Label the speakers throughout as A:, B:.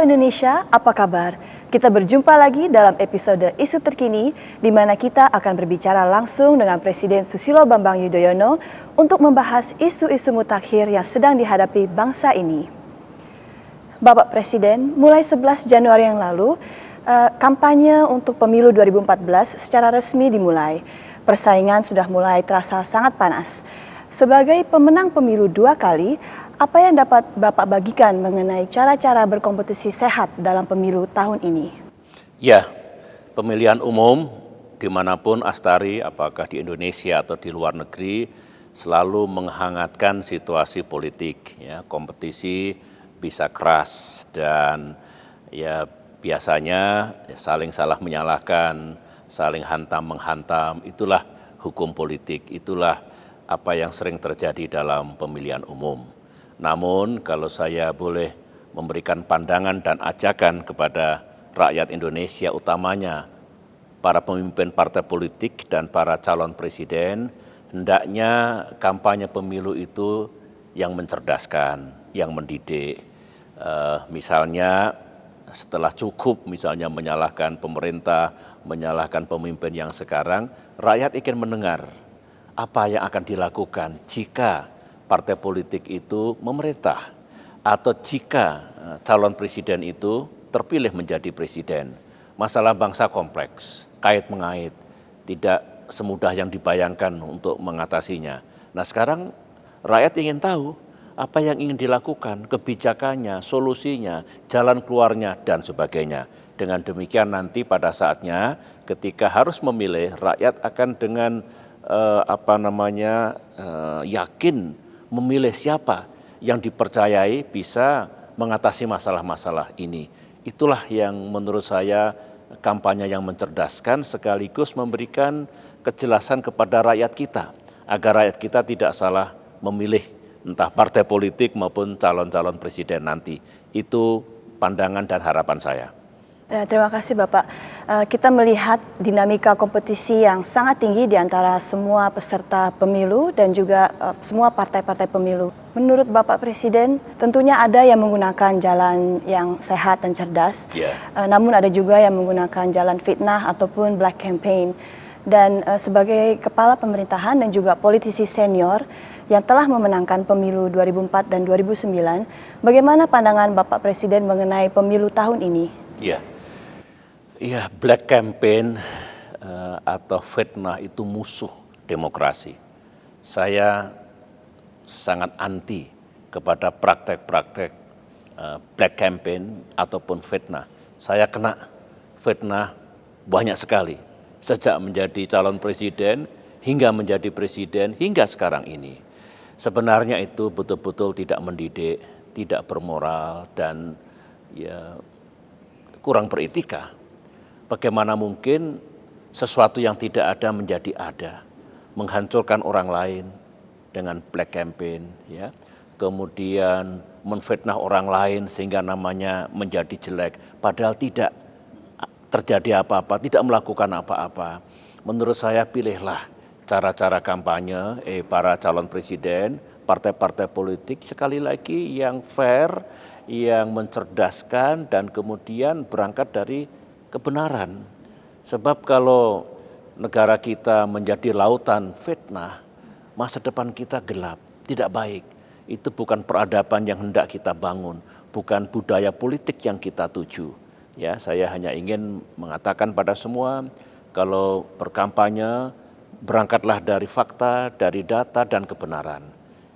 A: Indonesia, apa kabar? Kita berjumpa lagi dalam episode Isu Terkini, di mana kita akan berbicara langsung dengan Presiden Susilo Bambang Yudhoyono untuk membahas isu-isu mutakhir yang sedang dihadapi bangsa ini. Bapak Presiden, mulai 11 Januari yang lalu, kampanye untuk pemilu 2014 secara resmi dimulai. Persaingan sudah mulai terasa sangat panas. Sebagai pemenang pemilu 2 kali, apa yang dapat Bapak bagikan mengenai cara-cara berkompetisi sehat dalam pemilu tahun ini?
B: Ya, pemilihan umum dimanapun Astari, apakah di Indonesia atau di luar negeri, selalu menghangatkan situasi politik. Ya, kompetisi bisa keras dan ya biasanya saling salah menyalahkan, saling hantam-menghantam, itulah hukum politik, itulah apa yang sering terjadi dalam pemilihan umum. Namun kalau saya boleh memberikan pandangan dan ajakan kepada rakyat Indonesia, utamanya para pemimpin partai politik dan para calon presiden, hendaknya kampanye pemilu itu yang mencerdaskan, yang mendidik. Misalnya setelah cukup misalnya menyalahkan pemerintah, menyalahkan pemimpin yang sekarang, rakyat ingin mendengar apa yang akan dilakukan jika partai politik itu memerintah atau jika calon presiden itu terpilih menjadi presiden. Masalah bangsa kompleks, kait-mengait, tidak semudah yang dibayangkan untuk mengatasinya. Nah sekarang rakyat ingin tahu apa yang ingin dilakukan, kebijakannya, solusinya, jalan keluarnya, dan sebagainya. Dengan demikian nanti pada saatnya ketika harus memilih, rakyat akan dengan yakin memilih siapa yang dipercayai bisa mengatasi masalah-masalah ini. Itulah yang menurut saya kampanye yang mencerdaskan sekaligus memberikan kejelasan kepada rakyat kita agar rakyat kita tidak salah memilih entah partai politik maupun calon-calon presiden nanti. Itu pandangan dan harapan saya.
A: Terima kasih Bapak. Kita melihat dinamika kompetisi yang sangat tinggi di antara semua peserta pemilu dan juga semua partai-partai pemilu. Menurut Bapak Presiden, tentunya ada yang menggunakan jalan yang sehat dan cerdas, namun ada juga yang menggunakan jalan fitnah ataupun black campaign. Dan sebagai kepala pemerintahan dan juga politisi senior yang telah memenangkan pemilu 2004 dan 2009, bagaimana pandangan Bapak Presiden mengenai pemilu tahun ini?
B: Iya, black campaign atau fitnah itu musuh demokrasi. Saya sangat anti kepada praktek-praktek black campaign ataupun fitnah. Saya kena fitnah banyak sekali sejak menjadi calon presiden hingga menjadi presiden hingga sekarang ini. Sebenarnya itu betul-betul tidak mendidik, tidak bermoral dan ya kurang beretika. Bagaimana mungkin sesuatu yang tidak ada menjadi ada, menghancurkan orang lain dengan black campaign, ya, kemudian menfitnah orang lain sehingga namanya menjadi jelek, padahal tidak terjadi apa-apa, tidak melakukan apa-apa. Menurut saya pilihlah cara-cara kampanye para calon presiden, partai-partai politik sekali lagi yang fair, yang mencerdaskan dan kemudian berangkat dari kebenaran. Sebab kalau negara kita menjadi lautan fitnah, masa depan kita gelap, tidak baik. Itu bukan peradaban yang hendak kita bangun, bukan budaya politik yang kita tuju. Ya, saya hanya ingin mengatakan pada semua, kalau berkampanye berangkatlah dari fakta, dari data dan kebenaran.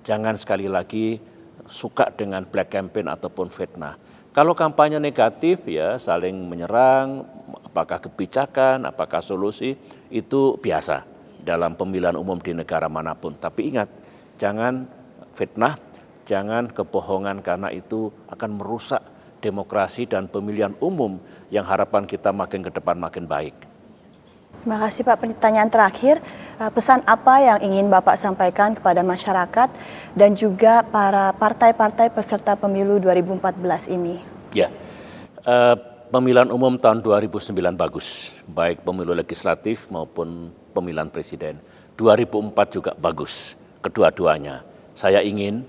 B: Jangan sekali lagi suka dengan black campaign ataupun fitnah. Kalau kampanye negatif ya saling menyerang, apakah kebijakan, apakah solusi, itu biasa dalam pemilihan umum di negara manapun. Tapi ingat, jangan fitnah, jangan kebohongan karena itu akan merusak demokrasi dan pemilihan umum yang harapan kita makin ke depan makin baik.
A: Terima kasih Pak. Pertanyaan terakhir, pesan apa yang ingin Bapak sampaikan kepada masyarakat dan juga para partai-partai peserta pemilu 2014 ini?
B: Ya, pemilihan umum tahun 2009 bagus, baik pemilu legislatif maupun pemilihan presiden. 2004 juga bagus, kedua-duanya. Saya ingin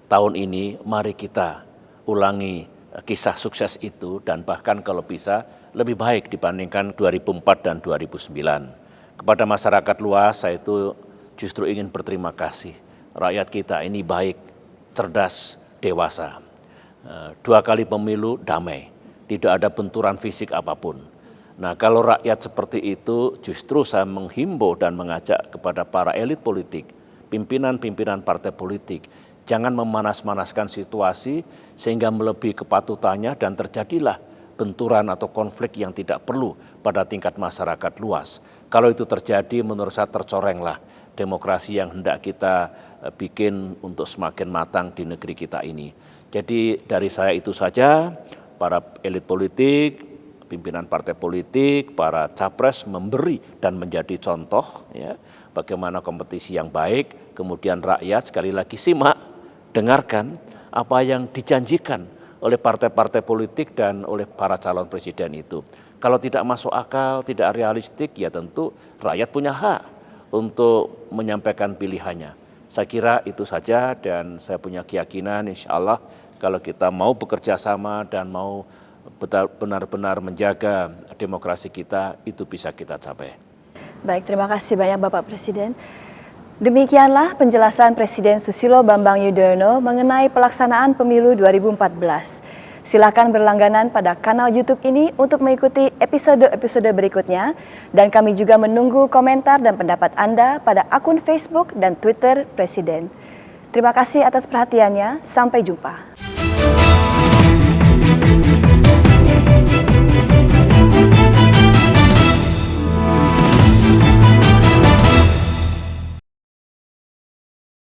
B: tahun ini mari kita ulangi kisah sukses itu, dan bahkan kalau bisa lebih baik dibandingkan 2004 dan 2009. Kepada masyarakat luas saya itu justru ingin berterima kasih. Rakyat kita ini baik, cerdas, dewasa. 2 kali pemilu damai, tidak ada benturan fisik apapun. Nah, kalau rakyat seperti itu, justru saya menghimbau dan mengajak kepada para elit politik, pimpinan-pimpinan partai politik, jangan memanas-manaskan situasi sehingga melebihi kepatutannya dan terjadilah benturan atau konflik yang tidak perlu pada tingkat masyarakat luas. Kalau itu terjadi, menurut saya tercorenglah demokrasi yang hendak kita bikin untuk semakin matang di negeri kita ini. Jadi dari saya itu saja, para elit politik, pimpinan partai politik, para capres memberi dan menjadi contoh ya, bagaimana kompetisi yang baik, kemudian rakyat sekali lagi simak, dengarkan apa yang dijanjikan oleh partai-partai politik dan oleh para calon presiden itu. Kalau tidak masuk akal, tidak realistik, ya tentu rakyat punya hak untuk menyampaikan pilihannya. Saya kira itu saja, dan saya punya keyakinan insya Allah kalau kita mau bekerja sama dan mau benar-benar menjaga demokrasi kita, itu bisa kita capai.
A: Baik, terima kasih banyak Bapak Presiden. Demikianlah penjelasan Presiden Susilo Bambang Yudhoyono mengenai pelaksanaan pemilu 2014. Silakan berlangganan pada kanal YouTube ini untuk mengikuti episode-episode berikutnya, dan kami juga menunggu komentar dan pendapat Anda pada akun Facebook dan Twitter Presiden. Terima kasih atas perhatiannya, sampai jumpa.